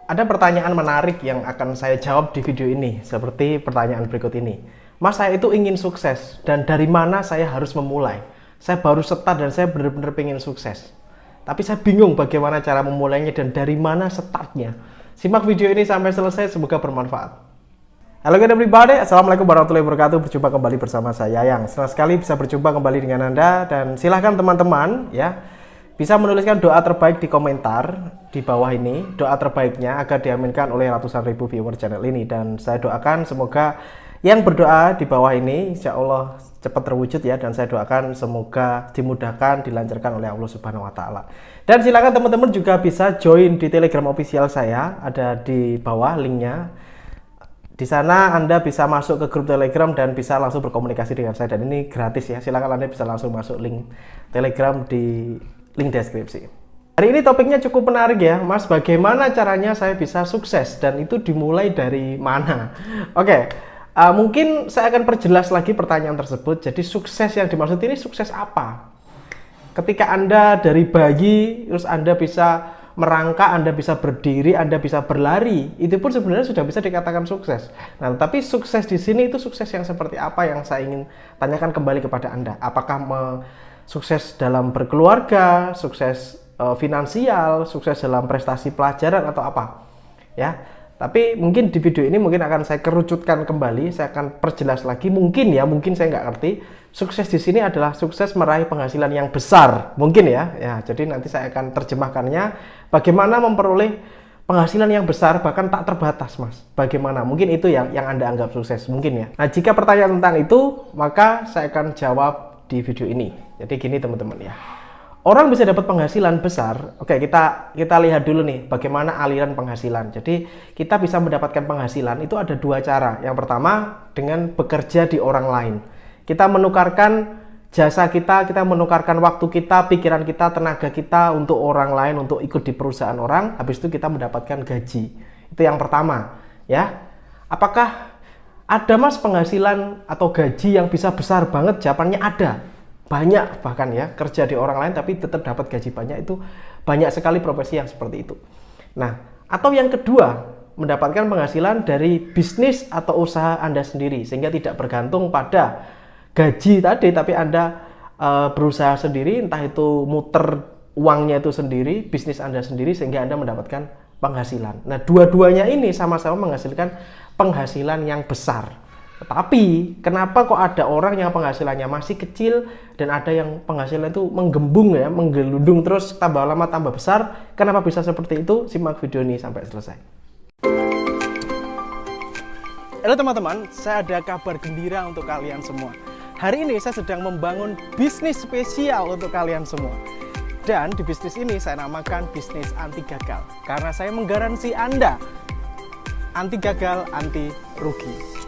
Ada pertanyaan menarik yang akan saya jawab di video ini, seperti pertanyaan berikut ini. Mas, saya itu ingin sukses, dan dari mana saya harus memulai? Saya baru start dan saya benar-benar ingin sukses. Tapi saya bingung bagaimana cara memulainya dan dari mana startnya. Simak video ini sampai selesai, semoga bermanfaat. Halo everybody, Assalamualaikum warahmatullahi wabarakatuh. Berjumpa kembali bersama saya Yang. Senang sekali bisa berjumpa kembali dengan Anda, dan silahkan teman-teman ya bisa menuliskan doa terbaik di komentar di bawah ini, doa terbaiknya agar diaminkan oleh ratusan ribu viewer channel ini. Dan saya doakan semoga yang berdoa di bawah ini insya Allah cepat terwujud ya, dan saya doakan semoga dimudahkan, dilancarkan oleh Allah Subhanahu wa Ta'ala. Dan silakan teman-teman juga bisa join di Telegram official saya, ada di bawah linknya. Di sana Anda bisa masuk ke grup Telegram dan bisa langsung berkomunikasi dengan saya, dan ini gratis ya. Silakan Anda bisa langsung masuk link Telegram di link deskripsi. Hari ini topiknya cukup menarik ya, Mas. Bagaimana caranya saya bisa sukses, dan itu dimulai dari mana? Oke, mungkin saya akan perjelas lagi pertanyaan tersebut. Jadi sukses yang dimaksud ini sukses apa? Ketika Anda dari bayi, terus Anda bisa merangkak, Anda bisa berdiri, Anda bisa berlari, itu pun sebenarnya sudah bisa dikatakan sukses. Nah, tapi sukses di sini itu sukses yang seperti apa yang saya ingin tanyakan kembali kepada Anda. Apakah sukses dalam berkeluarga, sukses finansial, sukses dalam prestasi pelajaran, atau apa? Ya. Tapi mungkin di video ini mungkin akan saya kerucutkan kembali, saya akan perjelas lagi. Mungkin saya nggak ngerti. Sukses di sini adalah sukses meraih penghasilan yang besar, mungkin ya. Ya, jadi nanti saya akan terjemahkannya. Bagaimana memperoleh penghasilan yang besar, bahkan tak terbatas, Mas. Bagaimana? Mungkin itu yang Anda anggap sukses, mungkin ya. Nah, jika pertanyaan tentang itu, maka saya akan jawab di video ini. Jadi gini teman-teman ya. Orang bisa dapat penghasilan besar. Oke, kita lihat dulu nih bagaimana aliran penghasilan. Jadi kita bisa mendapatkan penghasilan itu ada dua cara. Yang pertama dengan bekerja di orang lain. Kita menukarkan jasa kita menukarkan waktu kita, pikiran kita, tenaga kita untuk orang lain, untuk ikut di perusahaan orang. Habis itu kita mendapatkan gaji. Itu yang pertama, ya. Apakah ada, Mas, penghasilan atau gaji yang bisa besar banget? Jawabannya ada. Banyak bahkan ya, kerja di orang lain tapi tetap dapat gaji banyak, itu banyak sekali profesi yang seperti itu. Nah, atau yang kedua, mendapatkan penghasilan dari bisnis atau usaha Anda sendiri, sehingga tidak bergantung pada gaji tadi, tapi Anda berusaha sendiri, entah itu muter uangnya itu sendiri, bisnis Anda sendiri, sehingga Anda mendapatkan penghasilan. Nah, dua-duanya ini sama-sama menghasilkan penghasilan yang besar. Tetapi kenapa kok ada orang yang penghasilannya masih kecil dan ada yang penghasilan itu menggembung ya, menggelundung terus, tambah lama tambah besar? Kenapa bisa seperti itu? Simak video ini sampai selesai. Halo teman-teman, saya ada kabar gembira untuk kalian semua. Hari ini saya sedang membangun bisnis spesial untuk kalian semua. Dan di bisnis ini saya namakan bisnis anti gagal. Karena saya menggaransi Anda anti gagal, anti rugi.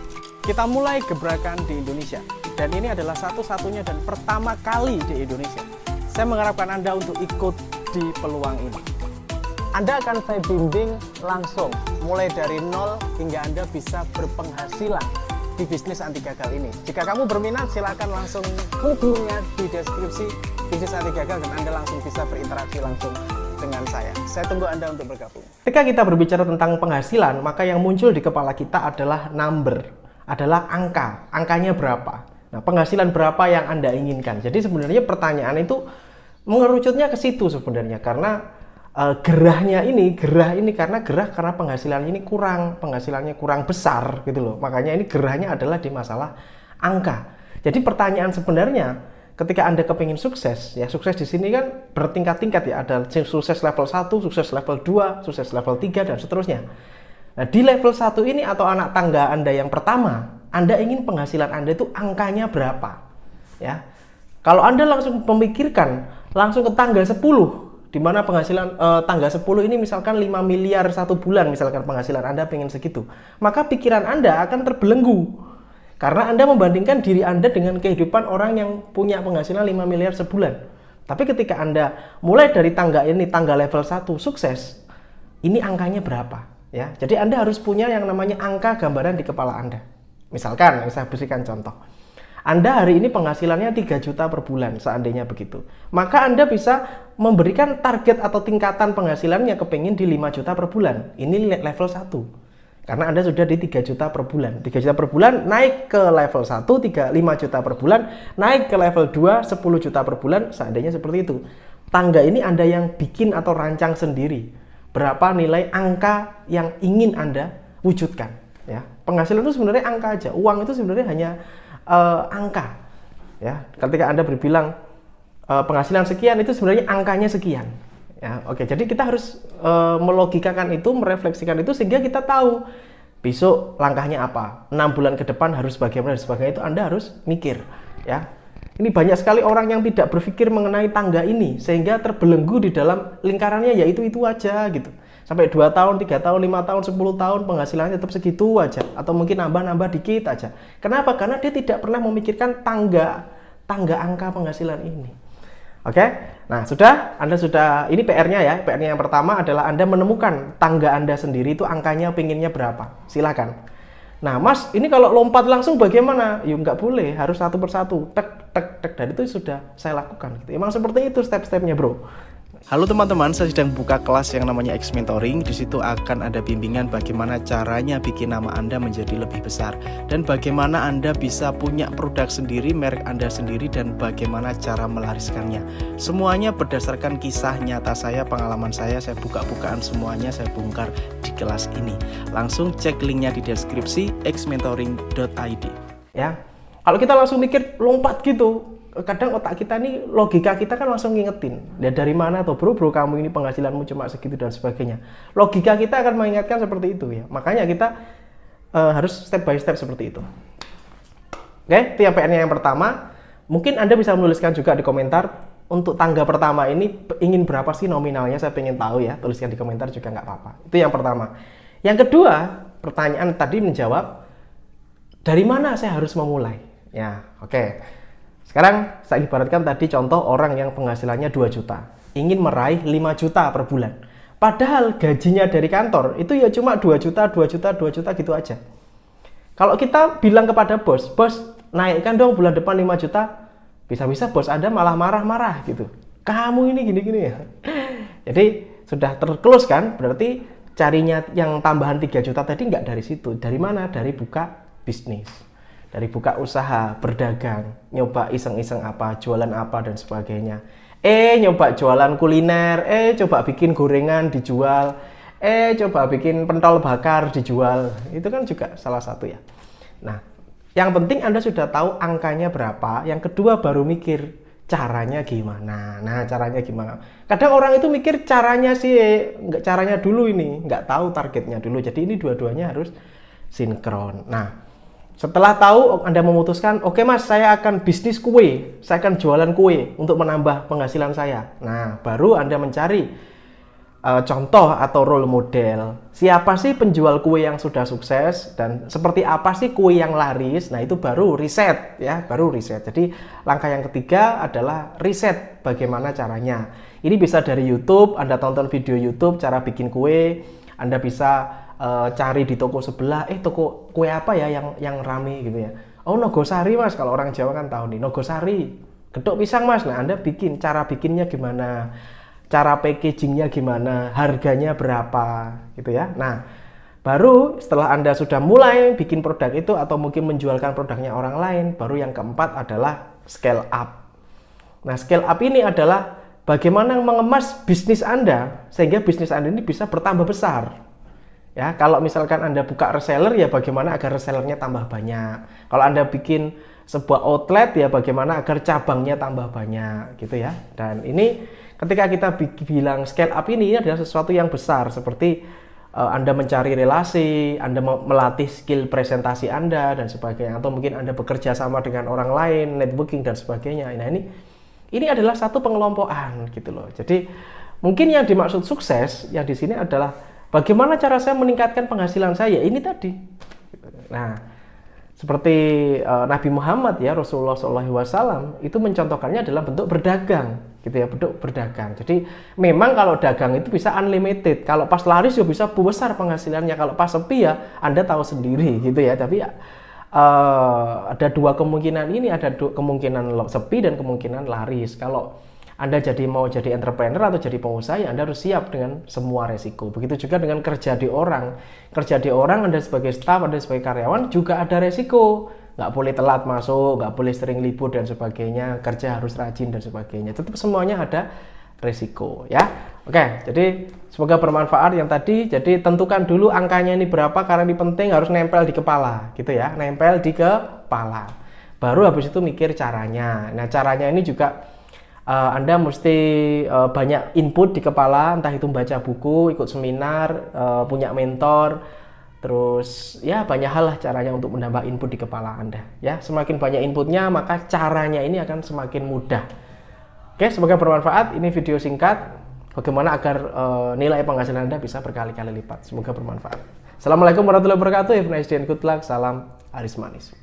Kita mulai gebrakan di Indonesia, dan ini adalah satu-satunya dan pertama kali di Indonesia. Saya mengharapkan Anda untuk ikut di peluang ini. Anda akan saya bimbing langsung, mulai dari nol hingga Anda bisa berpenghasilan di bisnis anti gagal ini. Jika kamu berminat, silakan langsung klik linknya di deskripsi bisnis anti gagal, dan Anda langsung bisa berinteraksi langsung dengan saya. Saya tunggu Anda untuk bergabung. Ketika kita berbicara tentang penghasilan, maka yang muncul di kepala kita adalah number. Adalah angkanya berapa. Nah, penghasilan berapa yang Anda inginkan. Jadi sebenarnya pertanyaan itu mengerucutnya ke situ sebenarnya, karena gerah ini karena penghasilannya kurang besar gitu loh. Makanya ini gerahnya adalah di masalah angka. Jadi pertanyaan sebenarnya ketika Anda kepingin sukses, ya sukses di sini kan bertingkat-tingkat ya, ada sukses level 1, sukses level 2, sukses level 3 dan seterusnya. Nah, di level 1 ini atau anak tangga Anda yang pertama, Anda ingin penghasilan Anda itu angkanya berapa? Ya. Kalau Anda langsung memikirkan langsung ke tangga 10, di mana penghasilan tangga 10 ini misalkan 5 miliar satu bulan, misalkan penghasilan Anda pengen segitu, maka pikiran Anda akan terbelenggu. Karena Anda membandingkan diri Anda dengan kehidupan orang yang punya penghasilan 5 miliar sebulan. Tapi ketika Anda mulai dari tangga ini, tangga level 1 sukses, ini angkanya berapa? Ya, jadi Anda harus punya yang namanya angka gambaran di kepala Anda. Misalkan, saya berikan contoh. Anda hari ini penghasilannya 3 juta per bulan, seandainya begitu. Maka Anda bisa memberikan target atau tingkatan penghasilannya kepingin di 5 juta per bulan. Ini level 1. Karena Anda sudah di 3 juta per bulan. 3 juta per bulan naik ke level 1, 5 juta per bulan, naik ke level 2, 10 juta per bulan, seandainya seperti itu. Tangga ini Anda yang bikin atau rancang sendiri. Berapa nilai angka yang ingin Anda wujudkan. Ya, penghasilan itu sebenarnya angka aja. Uang itu sebenarnya hanya angka. Ya, ketika Anda berbilang penghasilan sekian itu sebenarnya angkanya sekian. Ya, oke. Jadi kita harus melogikakan itu, merefleksikan itu sehingga kita tahu besok langkahnya apa. 6 bulan ke depan harus bagaimana dan sebagainya, itu Anda harus mikir. Ya, ini banyak sekali orang yang tidak berpikir mengenai tangga ini sehingga terbelenggu di dalam lingkarannya ya itu aja gitu. Sampai 2 tahun, 3 tahun, 5 tahun, 10 tahun penghasilannya tetap segitu aja atau mungkin nambah-nambah dikit aja. Kenapa? Karena dia tidak pernah memikirkan tangga angka penghasilan ini. Oke? Nah, Anda sudah ini PR-nya ya. PR-nya yang pertama adalah Anda menemukan tangga Anda sendiri itu angkanya pinginnya berapa. Silakan. Nah, Mas, ini kalau lompat langsung bagaimana? Ya nggak boleh, harus satu persatu. Tek, tek, tek. Dan itu sudah saya lakukan. Gitu. Emang seperti itu step-stepnya, bro. Halo teman-teman, saya sedang buka kelas yang namanya X Mentoring. Di situ akan ada bimbingan bagaimana caranya bikin nama Anda menjadi lebih besar dan bagaimana Anda bisa punya produk sendiri, merek Anda sendiri, dan bagaimana cara melariskannya. Semuanya berdasarkan kisah nyata saya, pengalaman saya buka-bukaan semuanya saya bongkar di kelas ini. Langsung cek linknya di deskripsi xmentoring.id. Ya, kalau kita langsung mikir lompat gitu, kadang otak kita nih, logika kita kan langsung ngingetin ya dari mana tuh bro kamu ini penghasilanmu cuma segitu dan sebagainya. Logika kita akan mengingatkan seperti itu ya, makanya kita harus step by step seperti itu. Oke, itu yang PR-nya yang pertama. Mungkin Anda bisa menuliskan juga di komentar untuk tangga pertama ini ingin berapa sih nominalnya, saya pengen tahu ya, tuliskan di komentar juga nggak apa-apa. Itu yang pertama. Yang kedua, pertanyaan tadi menjawab dari mana saya harus memulai ya. Oke, sekarang saya ibaratkan tadi contoh orang yang penghasilannya 2 juta, ingin meraih 5 juta per bulan. Padahal gajinya dari kantor itu ya cuma 2 juta, 2 juta, 2 juta gitu aja. Kalau kita bilang kepada bos naikkan dong bulan depan 5 juta, bisa-bisa bos Anda malah marah-marah gitu. Kamu ini gini-gini ya. Jadi sudah terclose kan, berarti carinya yang tambahan 3 juta tadi nggak dari situ. Dari mana? Dari buka bisnis. Dari buka usaha, berdagang, nyoba iseng-iseng apa, jualan apa, dan sebagainya. Nyoba jualan kuliner, coba bikin gorengan dijual, coba bikin pentol bakar dijual. Itu kan juga salah satu ya. Nah, yang penting Anda sudah tahu angkanya berapa, yang kedua baru mikir caranya gimana. Nah, caranya gimana? Kadang orang itu mikir caranya sih, nggak caranya dulu ini, nggak tahu targetnya dulu. Jadi ini dua-duanya harus sinkron. Nah, setelah tahu, Anda memutuskan, oke mas, saya akan bisnis kue, saya akan jualan kue untuk menambah penghasilan saya. Nah, baru Anda mencari contoh atau role model. Siapa sih penjual kue yang sudah sukses dan seperti apa sih kue yang laris? Nah, itu baru riset ya, baru riset. Jadi, langkah yang ketiga adalah riset bagaimana caranya. Ini bisa dari YouTube, Anda tonton video YouTube cara bikin kue, Anda bisa cari di toko sebelah, toko kue apa ya yang rame gitu ya. Oh, Nogosari mas, kalau orang Jawa kan tahu nih, Nogosari, gedok pisang mas. Nah, Anda bikin, cara bikinnya gimana, cara packagingnya gimana, harganya berapa gitu ya. Nah, baru setelah Anda sudah mulai bikin produk itu atau mungkin menjualkan produknya orang lain, baru yang keempat adalah scale up. Nah, scale up ini adalah bagaimana mengemas bisnis Anda sehingga bisnis Anda ini bisa bertambah besar. Ya, kalau misalkan Anda buka reseller ya bagaimana agar resellernya tambah banyak. Kalau Anda bikin sebuah outlet ya bagaimana agar cabangnya tambah banyak gitu ya. Dan ini ketika kita bilang scale up ini adalah sesuatu yang besar seperti Anda mencari relasi, Anda melatih skill presentasi Anda dan sebagainya, atau mungkin Anda bekerja sama dengan orang lain, networking dan sebagainya. Nah, ini adalah satu pengelompokan gitu loh. Jadi mungkin yang dimaksud sukses yang di sini adalah bagaimana cara saya meningkatkan penghasilan saya ini tadi. Nah, seperti Nabi Muhammad ya, Rasulullah SAW itu mencontohkannya adalah bentuk berdagang, gitu ya, bentuk berdagang. Jadi memang kalau dagang itu bisa unlimited. Kalau pas laris ya bisa besar penghasilannya. Kalau pas sepi ya Anda tahu sendiri, gitu ya. Tapi ya, ada dua kemungkinan ini, ada kemungkinan sepi dan kemungkinan laris. Kalau Anda mau jadi entrepreneur atau jadi pengusaha, ya Anda harus siap dengan semua resiko. Begitu juga dengan kerja di orang. Kerja di orang, Anda sebagai staff, Anda sebagai karyawan juga ada resiko. Nggak boleh telat masuk, nggak boleh sering libur dan sebagainya, kerja harus rajin dan sebagainya. Tetap semuanya ada resiko ya. Oke, jadi semoga bermanfaat yang tadi. Jadi tentukan dulu angkanya ini berapa, karena ini penting, harus nempel di kepala gitu ya, nempel di kepala. Baru habis itu mikir caranya. Nah, caranya ini juga Anda mesti banyak input di kepala, entah itu baca buku, ikut seminar, punya mentor, terus ya banyak hal lah caranya untuk menambah input di kepala Anda ya. Semakin banyak inputnya, maka caranya ini akan semakin mudah. Oke, semoga bermanfaat. Ini video singkat bagaimana agar nilai penghasilan Anda bisa berkali-kali lipat. Semoga bermanfaat. Assalamualaikum warahmatullahi wabarakatuh. Have a nice day and good luck. Salam Aris Manis.